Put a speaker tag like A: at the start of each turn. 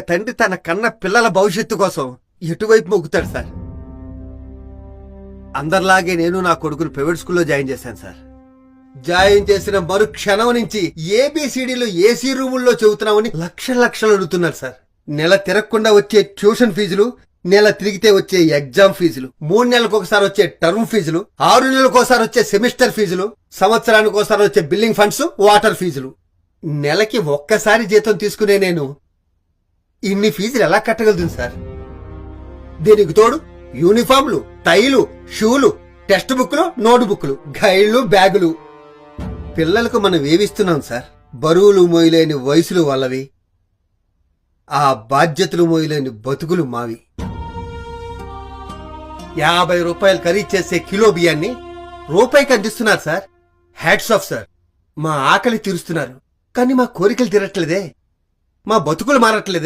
A: తండ్రి తన కన్న పిల్లల భవిష్యత్తు కోసం ఎటువైపు మొగ్గుతాడు సార్. అందరిలాగే నేను నా కొడుకును ప్రైవేట్ స్కూల్లో జాయిన్ చేశాను సార్. జాయిన్ చేసిన మరు క్షణం నుంచి ఏబిసిడీలు ఏసీ రూముల్లో చెబుతున్నామని లక్షలు అడుగుతున్నారు సార్. నెల తిరగకుండా వచ్చే ట్యూషన్ ఫీజులు, నెల తిరిగితే వచ్చే ఎగ్జామ్ ఫీజులు, 3 నెలలకు ఒకసారి వచ్చే టర్మ్ ఫీజులు, 6 నెలలకు ఒకసారి వచ్చే సెమిస్టర్ ఫీజులు, సంవత్సరానికి ఒకసారి వచ్చే బిల్డింగ్ ఫండ్స్, వాటర్ ఫీజులు. నెలకి ఒక్కసారి జీతం తీసుకునే నేను ఇన్ని ఫీజులు ఎలా కట్టగలుగుతుంది సార్? దీనికి తోడు యూనిఫామ్లు, టైలు, షూలు, టెక్స్ట్ బుక్లు, నోట్ బుక్లు, గైడ్లు, బ్యాగులు. పిల్లలకు మనం ఏవిస్తున్నాం సార్? బరువులు మోయలేని వయసులు వాళ్ళవి, ఆ బాధ్యతలు మోయలేని బతుకులు మావి. 50 రూపాయలు ఖరీదు చేసే కిలో బియ్యాన్ని రూపాయికి అందిస్తున్నారు సార్. Hats off sir. మా ఆకలి తీరుస్తున్నారు, కానీ మా కోరికలు తీరట్లేదే, మా బతుకులు మారట్లేదే.